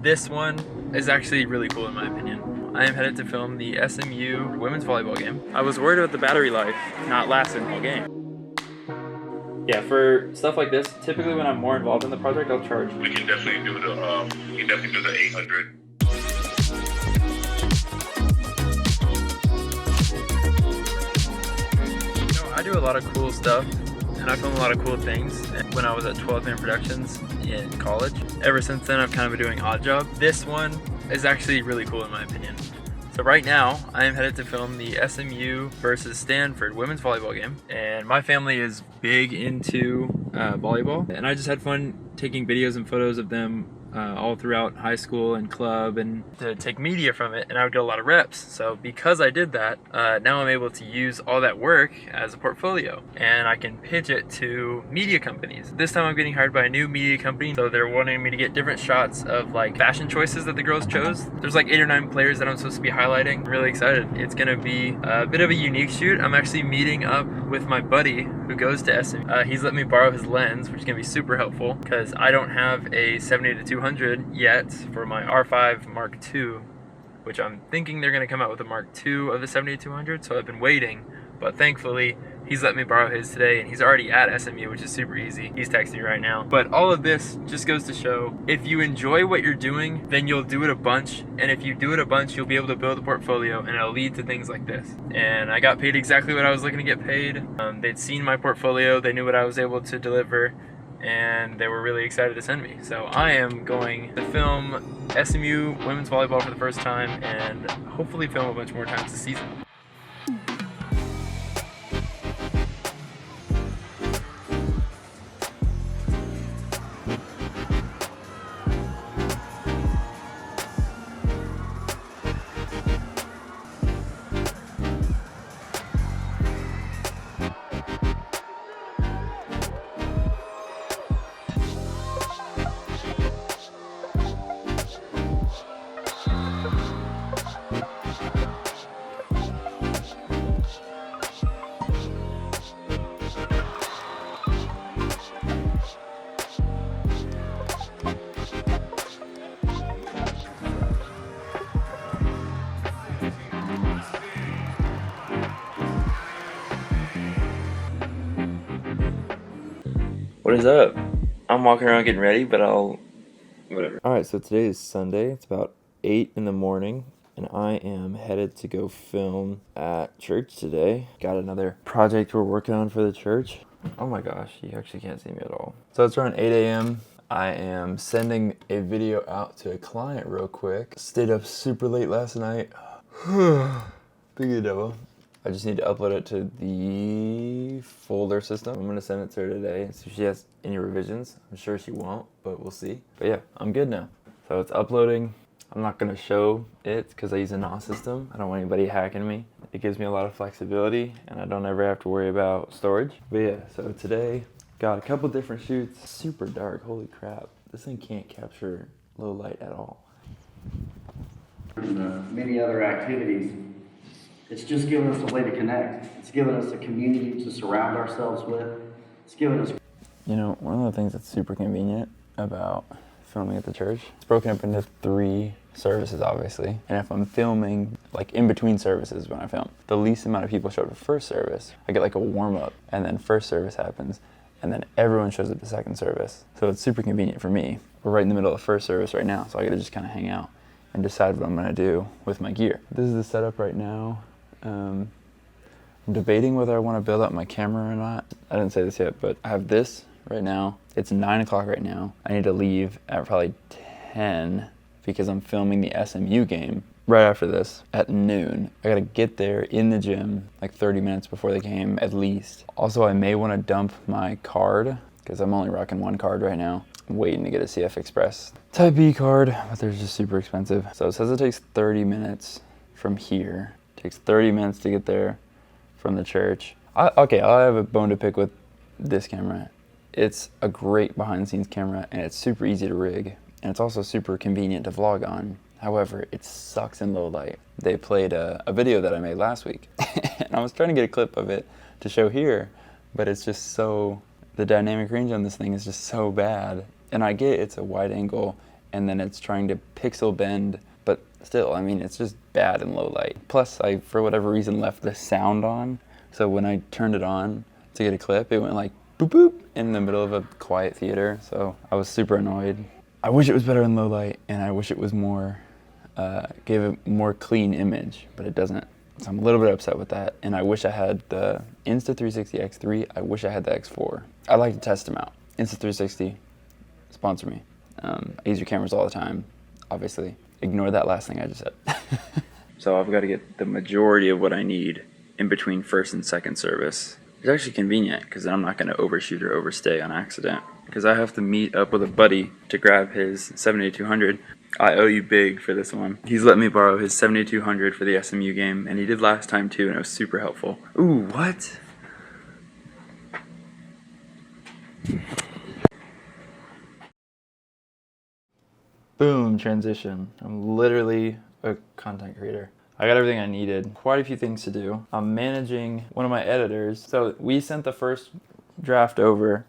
This one is actually really cool in my opinion. I am headed to film the SMU women's volleyball game. I was worried about the battery life not lasting the whole game. Yeah, for stuff like this, typically when I'm more involved in the project, I'll charge. We can definitely do the 800. I do a lot of cool stuff, and I film a lot of cool things when I was at 12 Man Productions in college. Ever since then, I've kind of been doing odd job. This one is actually really cool in my opinion. So right now, I am headed to film the SMU versus Stanford women's volleyball game. And my family is big into volleyball. And I just had fun taking videos and photos of them all throughout high school and club, and to take media from it, and I would get a lot of reps. So because I did that, now I'm able to use all that work as a portfolio, and I can pitch it to media companies. This time I'm getting hired by a new media company, so they're wanting me to get different shots of like fashion choices that the girls chose. There's like 8 or 9 players that I'm supposed to be highlighting. I'm really excited. It's gonna be a bit of a unique shoot. I'm actually meeting up with my buddy who goes to SMU. He's let me borrow his lens, which is gonna be super helpful because I don't have a 70-200 yet for my R5 Mark II, which I'm thinking they're gonna come out with a Mark II of the 70-200, so I've been waiting, but thankfully he's let me borrow his today, and he's already at SMU, which is super easy. He's texting me right now. But all of this just goes to show, if you enjoy what you're doing, then you'll do it a bunch, and if you do it a bunch, you'll be able to build a portfolio, and it'll lead to things like this. And I got paid exactly what I was looking to get paid. They'd seen my portfolio, they knew what I was able to deliver, and they were really excited to send me. So I am going to film SMU women's volleyball for the first time, and hopefully film a bunch more times this season. What is up? I'm walking around getting ready, but whatever. Alright, so today is Sunday. It's about 8 in the morning, and I am headed to go film at church today. Got another project we're working on for the church. Oh my gosh, you actually can't see me at all. So it's around 8 a.m. I am sending a video out to a client real quick. Stayed up super late last night. Big devil. I just need to upload it to the folder system. I'm gonna send it to her today and see if she has any revisions. I'm sure she won't, but we'll see. But yeah, I'm good now. So it's uploading. I'm not gonna show it because I use a NOS system. I don't want anybody hacking me. It gives me a lot of flexibility and I don't ever have to worry about storage. But yeah, so today, got a couple different shoots. Super dark, holy crap. This thing can't capture low light at all. Many other activities. It's just giving us a way to connect. It's giving us a community to surround ourselves with. It's giving us... You know, one of the things that's super convenient about filming at the church, it's broken up into 3 services, obviously. And if I'm filming, like in between services when I film, the least amount of people show up for first service. I get like a warm up, and then first service happens, and then everyone shows up to second service. So it's super convenient for me. We're right in the middle of first service right now, so I get to just kind of hang out and decide what I'm gonna do with my gear. This is the setup right now. I'm debating whether I want to build out my camera or not. I didn't say this yet, but I have this right now. It's 9 o'clock right now. I need to leave at probably 10 because I'm filming the SMU game right after this at noon. I gotta get there in the gym like 30 minutes before the game at least. Also, I may want to dump my card because I'm only rocking 1 card right now. I'm waiting to get a CF Express Type B card, but they're just super expensive. So it says it takes 30 minutes from here. Takes 30 minutes to get there from the church. Okay, I'll have a bone to pick with this camera. It's a great behind the scenes camera and it's super easy to rig. And it's also super convenient to vlog on. However, it sucks in low light. They played a video that I made last week. And I was trying to get a clip of it to show here, but it's just so, the dynamic range on this thing is just so bad. And I get it's a wide angle and then it's trying to pixel bend, but still, I mean, it's just bad in low light. Plus, I, for whatever reason, left the sound on, so when I turned it on to get a clip, it went like boop boop in the middle of a quiet theater, so I was super annoyed. I wish it was better in low light, and I wish it was more, gave a more clean image, but it doesn't. So I'm a little bit upset with that, and I wish I had the Insta360 X3. I wish I had the X4. I'd like to test them out. Insta360, sponsor me. I use your cameras all the time, obviously. Ignore that last thing I just said. So I've got to get the majority of what I need in between first and second service. It's actually convenient because then I'm not going to overshoot or overstay on accident, because I have to meet up with a buddy to grab his 7200. I owe you big for this one. He's let me borrow his 7200 for the SMU game, and he did last time too, and it was super helpful. Ooh, what? Boom, transition. I'm literally a content creator. I got everything I needed. Quite a few things to do. I'm managing one of my editors. So we sent the first draft over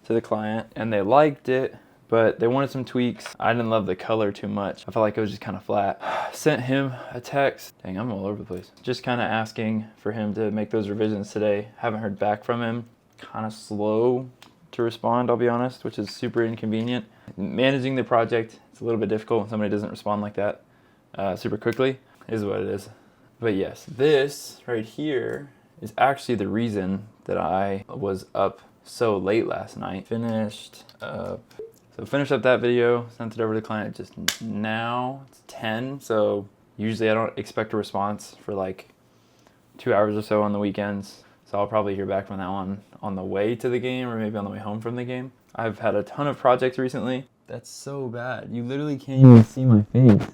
to the client and they liked it, but they wanted some tweaks. I didn't love the color too much. I felt like it was just kind of flat. Sent him a text. Dang, I'm all over the place. Just kind of asking for him to make those revisions today. Haven't heard back from him. Kind of slow to respond, I'll be honest, which is super inconvenient. Managing the project, it's a little bit difficult when somebody doesn't respond like that super quickly. Is what it is. But yes, this right here is actually the reason that I was up so late last night. Finished up that video, sent it over to the client just now. It's 10, so usually I don't expect a response for like 2 hours or so on the weekends. So I'll probably hear back from that one on the way to the game or maybe on the way home from the game. I've had a ton of projects recently. That's so bad. You literally can't even see my face.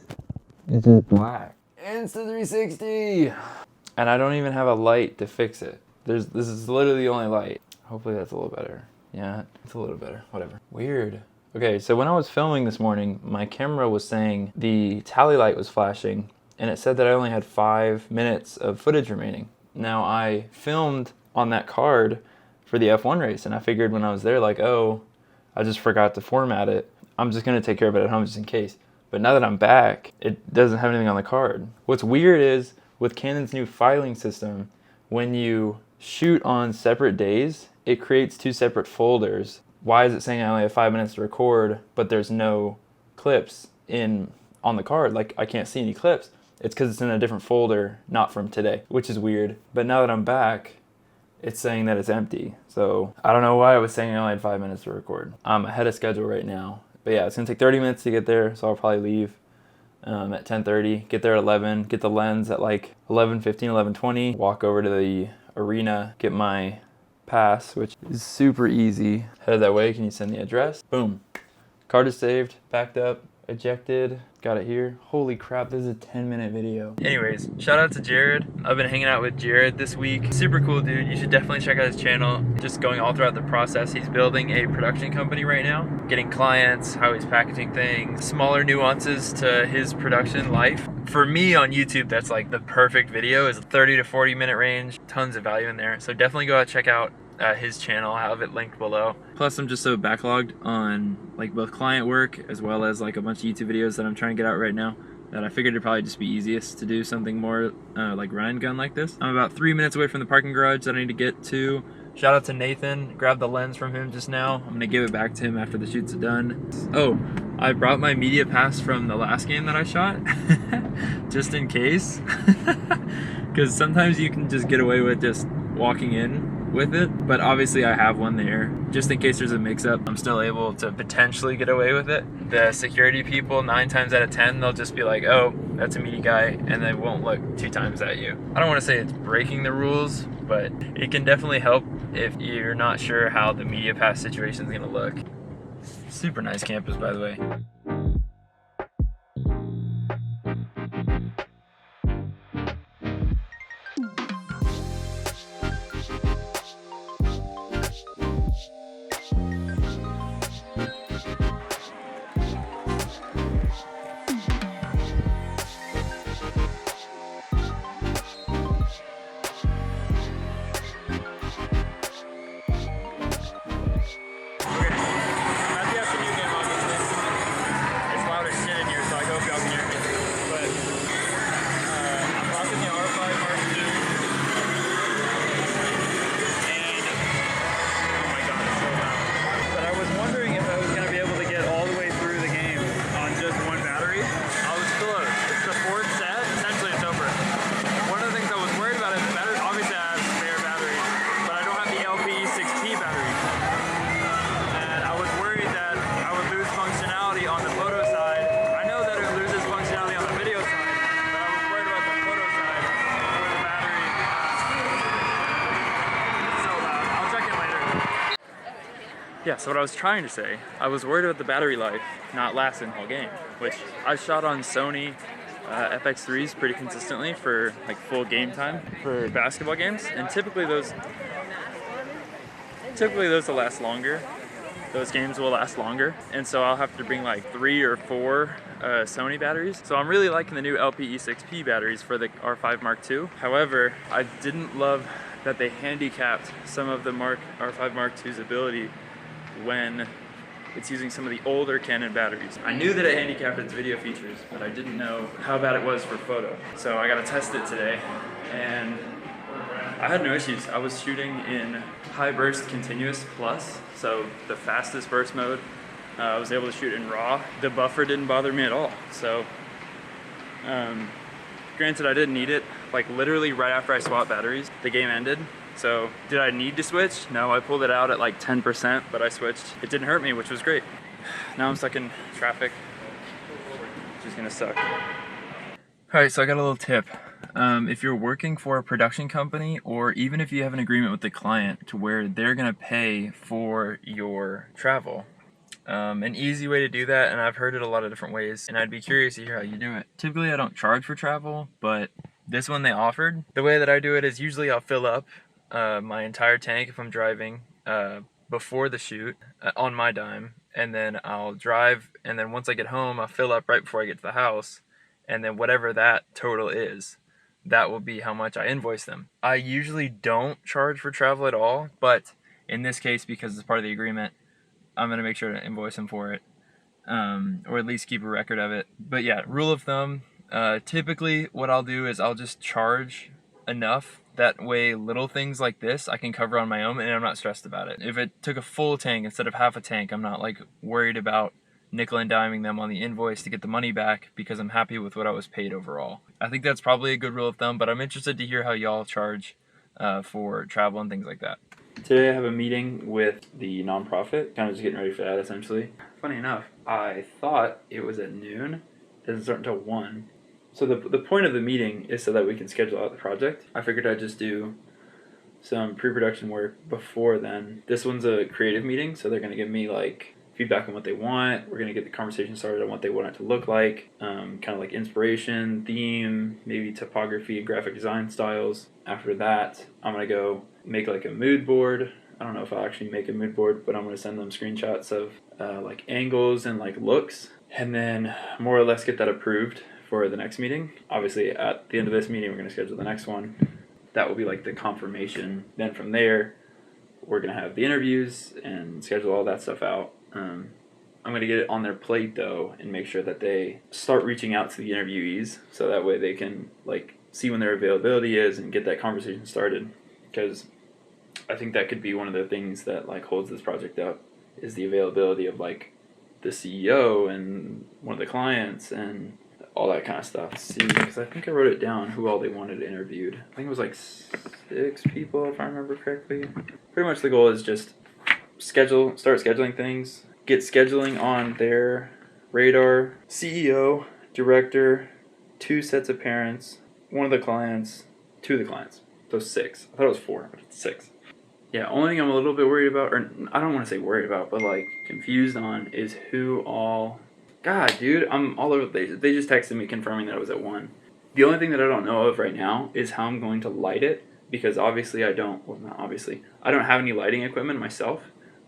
It's just black. Insta360! And I don't even have a light to fix it. This is literally the only light. Hopefully that's a little better. Yeah, it's a little better. Whatever. Weird. Okay, so when I was filming this morning, my camera was saying the tally light was flashing, and it said that I only had 5 minutes of footage remaining. Now, I filmed on that card for the F1 race, and I figured when I was there, like, oh, I just forgot to format it. I'm just going to take care of it at home just in case. But now that I'm back, it doesn't have anything on the card. What's weird is, with Canon's new filing system, when you shoot on separate days, it creates 2 separate folders. Why is it saying I only have 5 minutes to record, but there's no clips on the card? Like, I can't see any clips. It's because it's in a different folder, not from today, which is weird. But now that I'm back, it's saying that it's empty. So I don't know why it was saying I only had 5 minutes to record. I'm ahead of schedule right now. But yeah, it's gonna take 30 minutes to get there, so I'll probably leave at 10:30, get there at 11, get the lens at like 11:15, 11:20, walk over to the arena, get my pass, which is super easy. Headed that way, can you send the address? Boom. Card is saved, backed up, ejected, got it here. Holy crap, this is a 10-minute video. Anyways, shout out to Jared. I've been hanging out with Jared this week. Super cool dude, you should definitely check out his channel. Just going all throughout the process. He's building a production company right now, getting clients, how he's packaging things, smaller nuances to his production life. For me on YouTube, that's like the perfect video, is a 30 to 40 minute range, tons of value in there. So definitely go out, check out his channel. I'll have it linked below. Plus, I'm just so backlogged on like both client work as well as like a bunch of YouTube videos that I'm trying to get out right now, that I figured it'd probably just be easiest to do something more like run and gun like this. I'm about 3 minutes away from the parking garage that I need to get to. Shout out to Nathan, grabbed the lens from him just now. I'm gonna give it back to him after the shoot's done. Oh, I brought my media pass from the last game that I shot, just in case. Because sometimes you can just get away with just walking in with it, but obviously I have one there just in case there's a mix-up. I'm still able to potentially get away with it. The security people, 9 times out of 10, they'll just be like, oh, that's a media guy, and they won't look 2 times at you. I don't want to say it's breaking the rules, but it can definitely help if you're not sure how the media pass situation is going to look. Super nice campus, by the way. Yeah, so what I was trying to say, I was worried about the battery life not lasting the whole game, which I shot on Sony FX3s pretty consistently for like full game time for basketball games, and typically those will last longer. Those games will last longer, and so I'll have to bring like 3 or 4 Sony batteries. So I'm really liking the new LPE6P batteries for the R5 Mark II. However, I didn't love that they handicapped some of the R5 Mark II's ability when it's using some of the older Canon batteries. I knew that it handicapped its video features, but I didn't know how bad it was for photo. So I got to test it today, and I had no issues. I was shooting in high burst continuous plus, so the fastest burst mode. I was able to shoot in RAW. The buffer didn't bother me at all. So, granted, I didn't need it. Like literally right after I swapped batteries, the game ended. So did I need to switch? No, I pulled it out at like 10%, but I switched. It didn't hurt me, which was great. Now I'm stuck in traffic, which is gonna suck. All right, so I got a little tip. If you're working for a production company, or even if you have an agreement with the client to where they're gonna pay for your travel, an easy way to do that, and I've heard it a lot of different ways, and I'd be curious to hear how you do it. Typically I don't charge for travel, but this one they offered. The way that I do it is usually I'll fill up my entire tank if I'm driving before the shoot on my dime, and then I'll drive, and then once I get home I'll fill up right before I get to the house, and then whatever that total is, that will be how much I invoice them. I usually don't charge for travel at all, but in this case, because it's part of the agreement, I'm gonna make sure to invoice them for it, or at least keep a record of it. But yeah, rule of thumb, typically what I'll do is I'll just charge enough, that way little things like this I can cover on my own and I'm not stressed about it. If it took a full tank instead of half a tank, I'm not like worried about nickel and diming them on the invoice to get the money back, because I'm happy with what I was paid overall. I think that's probably a good rule of thumb, but I'm interested to hear how y'all charge for travel and things like that. Today I have a meeting with the nonprofit, kind of just getting ready for that essentially. Funny enough, I thought it was at noon. It doesn't start until 1. So the point of the meeting is so that we can schedule out the project. I figured I'd just do some pre-production work before then. This one's a creative meeting, so they're gonna give me like feedback on what they want. We're gonna get the conversation started on what they want it to look like, kind of like inspiration, theme, maybe typography, graphic design styles. After that, I'm gonna go make like a mood board. I don't know if I'll actually make a mood board, but I'm gonna send them screenshots of like angles and like looks, and then more or less get that approved for the next meeting. Obviously at the end of this meeting we're going to schedule the next one. That will be like the confirmation. Then from there we're going to have the interviews and schedule all that stuff out. I'm going to get it on their plate though and make sure that they start reaching out to the interviewees, so that way they can like see when their availability is and get that conversation started, because I think that could be one of the things that like holds this project up, is the availability of like the CEO and one of the clients and all that kind of stuff. Let's see, because I think I wrote it down who all they wanted interviewed. I think it was like 6 people if I remember correctly. Pretty much the goal is just start scheduling things, get scheduling on their radar. CEO, director, 2 sets of parents, 1 of the clients, 2 of the clients. So 6. I thought it was 4, but it's 6. Yeah, only thing I'm a little bit worried about, or I don't want to say worried about, but like confused on, is who all... God, dude, I'm all over the place. They just texted me confirming that it was at 1. The only thing that I don't know of right now is how I'm going to light it, because obviously I don't have any lighting equipment myself.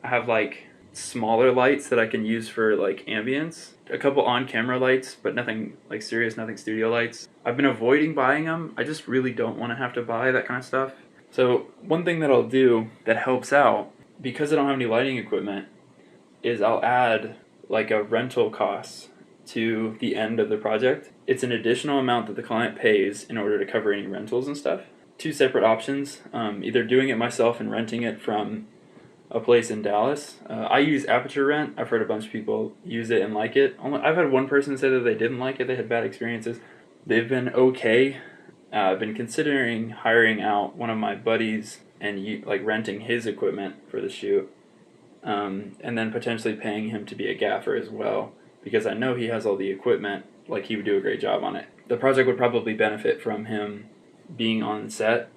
I have like smaller lights that I can use for like ambience, a couple on-camera lights, but nothing like serious, nothing studio lights. I've been avoiding buying them. I just really don't want to have to buy that kind of stuff. So one thing that I'll do that helps out, because I don't have any lighting equipment, is I'll add like a rental cost to the end of the project. It's an additional amount that the client pays in order to cover any rentals and stuff. 2 separate options, either doing it myself and renting it from a place in Dallas. I use Aperture Rent. I've heard a bunch of people use it and like it. I've had one person say that they didn't like it, they had bad experiences. They've been okay. I've been considering hiring out one of my buddies and like renting his equipment for the shoot, and then potentially paying him to be a gaffer as well, because I know he has all the equipment. Like, he would do a great job on it. The project would probably benefit from him being on set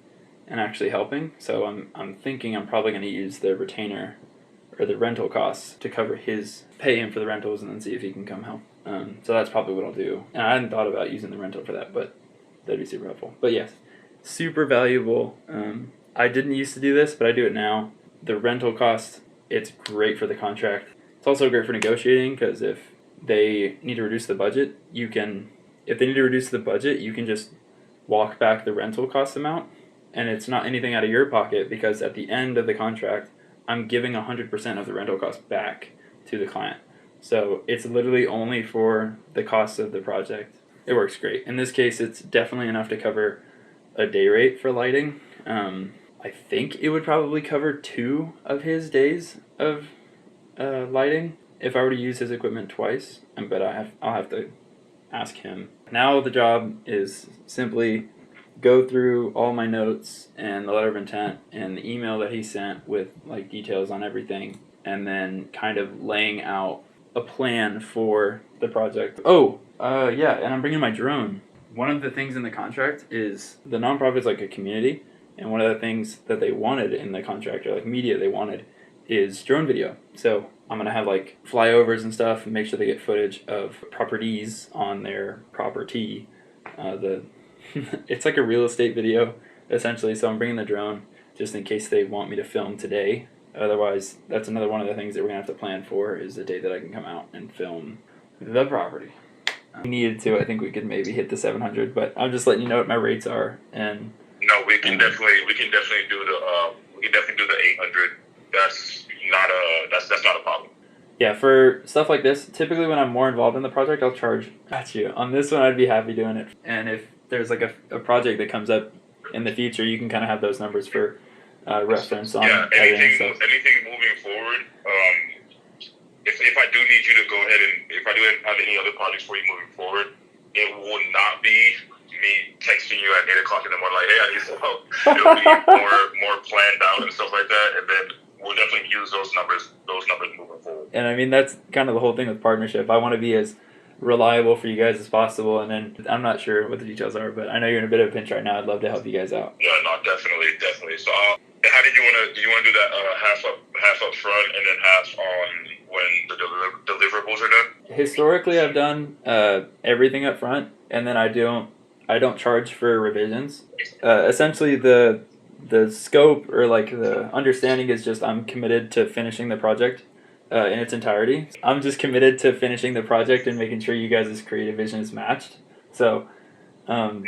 and actually helping. So I'm thinking I'm probably going to use the retainer or the rental costs to cover his pay him for the rentals, and then see if he can come help. So that's probably what I'll do. And I hadn't thought about using the rental for that, but that'd be super helpful. But yes, super valuable. I didn't used to do this, but I do it now. The rental cost, it's great for the contract. It's also great for negotiating, because if they need to reduce the budget, you can just walk back the rental cost amount, and it's not anything out of your pocket, because at the end of the contract, I'm giving 100% of the rental cost back to the client. So it's literally only for the cost of the project. It works great. In this case, it's definitely enough to cover a day rate for lighting. I think it would probably cover 2 of his days of lighting if I were to use his equipment twice. But I'll have to ask him. Now the job is simply go through all my notes and the letter of intent and the email that he sent with like details on everything, and then kind of laying out a plan for the project. Yeah, and I'm bringing my drone. One of the things in the contract is the nonprofit's like a community, and one of the things that they wanted in the contract, or like media they wanted, is drone video. So I'm gonna have like flyovers and stuff, and make sure they get footage of properties on their property. It's like a real estate video essentially. So I'm bringing the drone just in case they want me to film today. Otherwise, that's another one of the things that we're gonna have to plan for, is the day that I can come out and film the property. If we needed to, I think we could maybe hit the 700, but I'm just letting you know what my rates are. And no, we can definitely do the 800. That's not a problem. yeah, for stuff like this, typically when I'm more involved in the project, I'll charge. Got you. On this one, I'd be happy doing it. And if there's like a project that comes up in the future, you can kind of have those numbers for reference on anything moving forward. If I do need you to go ahead and if I do have any other projects for you moving forward, it will not be me texting you at 8:00 in the morning like, hey, I need some help. It'll be more planned out and stuff like that, and then we'll definitely use those numbers moving forward. And I mean, that's kind of the whole thing with partnership. I want to be as reliable for you guys as possible, and then I'm not sure what the details are, but I know you're in a bit of a pinch right now. I'd love to help you guys out. Yeah, no, definitely. So, how did you want to do that? Half up front, and then half on when the deliverables are done. Historically, I've done everything up front, and then I don't charge for revisions. Essentially, the scope, or like the understanding, is just I'm committed to finishing the project in its entirety. I'm just committed to finishing the project and making sure you guys' creative vision is matched. So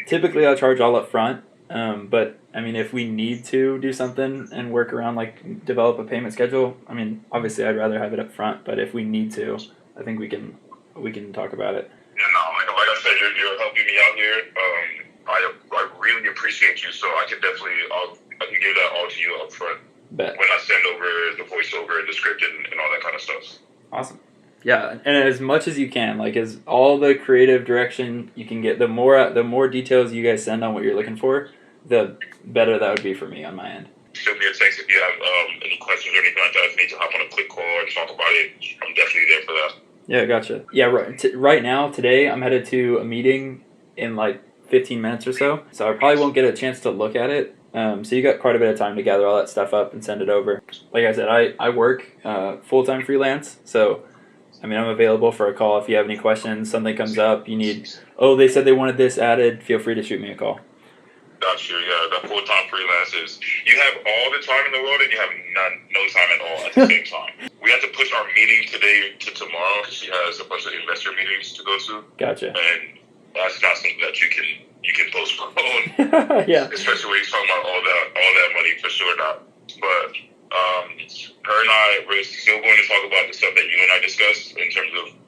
typically I'll charge all up front, but I mean, if we need to do something and work around, like develop a payment schedule, I mean, obviously I'd rather have it up front, but if we need to, I think we can talk about it. Yeah, no, like I said, you're helping me out here. I really appreciate you, so I can give that all to you up front. Bet. When I send over the voiceover and the script and all that kind of stuff. Awesome. Yeah, and as much as you can, like as all the creative direction you can get, the more details you guys send on what you're looking for, the better that would be for me on my end. Shoot me a text if you have any questions or anything like that. If you need to hop on a quick call and talk about it, I'm definitely there for that. Yeah, gotcha. Yeah, right now, today, I'm headed to a meeting in like 15 minutes or so, so I probably won't get a chance to look at it. So you got quite a bit of time to gather all that stuff up and send it over. Like I said, I work full-time freelance, so I mean, I'm available for a call if you have any questions, something comes up, you need, they said they wanted this added, feel free to shoot me a call. Got you, yeah, the full-time freelancers. You have all the time in the world and you have no time at all at the same time. We have to push our meeting today to tomorrow because she has a bunch of investor meetings to go to. Gotcha. And that's not something that you can postpone. Yeah. Especially when you're talking about all that money, for sure not. But her and I, we're still going to talk about the stuff that you and I discussed in terms of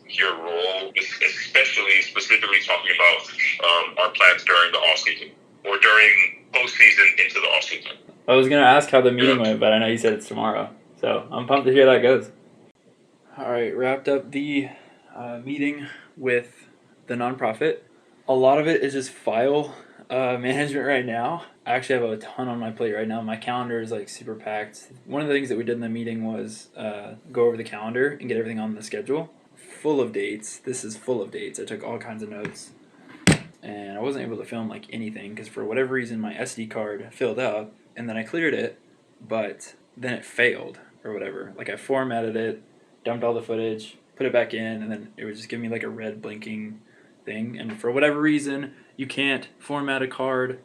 your role, specifically talking about our plans during the off season or during postseason into the off season. I was gonna ask how the meeting went, but I know you said it's tomorrow, so I'm pumped to hear how that goes. All right, wrapped up the meeting with the nonprofit. A lot of it is just file management right now. I actually have a ton on my plate right now. My calendar is like super packed. One of the things that we did in the meeting was go over the calendar and get everything on the schedule. Full of dates. This is full of dates. I took all kinds of notes. And I wasn't able to film like anything because for whatever reason my SD card filled up and then I cleared it, but then it failed. or whatever. Like I formatted it, dumped all the footage, put it back in, and then it would just give me like a red blinking thing. And for whatever reason, you can't format a card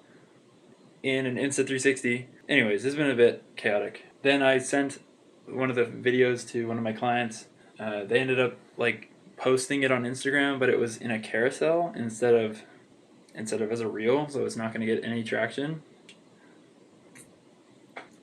in an Insta360. Anyways, this has been a bit chaotic. Then I sent one of the videos to one of my clients. They ended up like posting it on Instagram, but it was in a carousel instead of as a reel, so it's not going to get any traction.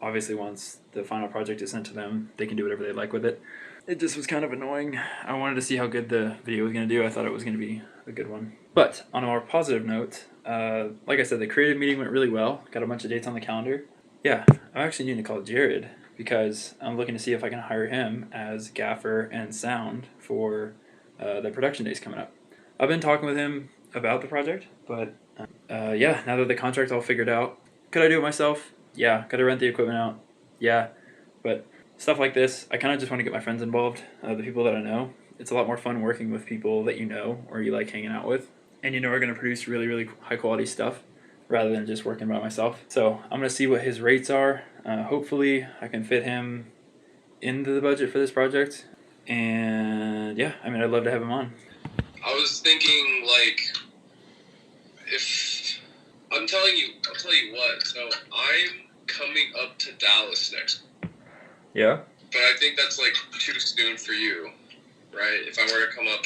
Obviously, once the final project is sent to them, they can do whatever they like with it. It just was kind of annoying. I wanted to see how good the video was going to do. I thought it was going to be a good one. But on a more positive note, like I said, the creative meeting went really well. Got a bunch of dates on the calendar. Yeah, I'm actually needing to call Jared because I'm looking to see if I can hire him as gaffer and sound for the production days coming up. I've been talking with him about the project, but yeah, now that the contract's all figured out, could I do it myself? Yeah. Could I rent the equipment out? Yeah. But stuff like this, I kind of just want to get my friends involved, the people that I know. It's a lot more fun working with people that you know or you like hanging out with, and you know are going to produce really, really high quality stuff rather than just working by myself. So I'm going to see what his rates are. Hopefully I can fit him into the budget for this project. And yeah, I mean, I'd love to have him on. I was thinking, like, if I'll tell you what. So I'm coming up to Dallas next. Yeah. But I think that's like too soon for you, right? If I were to come up,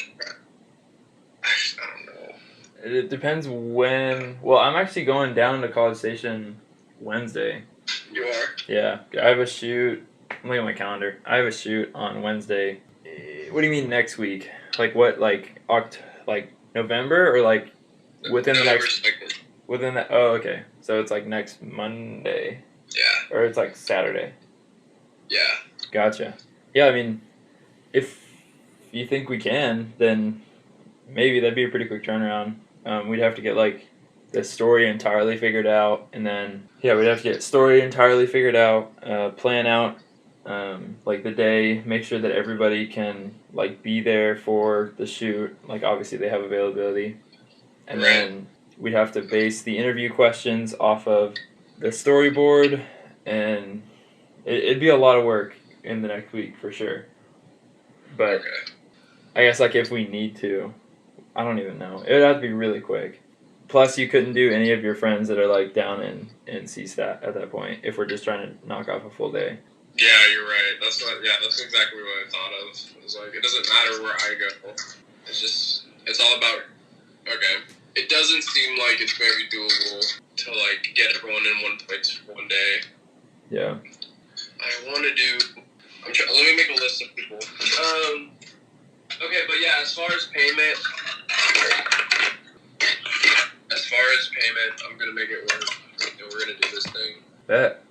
actually, I don't know. It depends when. Well, I'm actually going down to College Station Wednesday. You are? Yeah, I have a shoot. I'm looking at my calendar. I have a shoot on Wednesday. What do you mean next week? Like what? Like like November or like within the next? 2nd. Within that. Oh, okay. So it's like next Monday. Yeah. Or it's like Saturday. Yeah. Gotcha. Yeah, I mean, if you think we can, then maybe that'd be a pretty quick turnaround. We'd have to get like the story entirely figured out, and then yeah, we'd have to get story entirely figured out, plan out like the day, make sure that everybody can like be there for the shoot. Like obviously they have availability, and then we'd have to base the interview questions off of the storyboard, and it'd be a lot of work in the next week for sure. But I guess like if we need to, I don't even know. It would have to be really quick. Plus, you couldn't do any of your friends that are like down in CSTAT at that point if we're just trying to knock off a full day. Yeah, you're right. That's exactly what I thought of. It was like, it doesn't matter where I go. It's all about, okay. It doesn't seem like it's very doable to like get everyone in one place for one day. Yeah. I want to do, let me make a list of people. Okay, but yeah, as far as payment, I'm going to make it work. We're going to do this thing. Bet.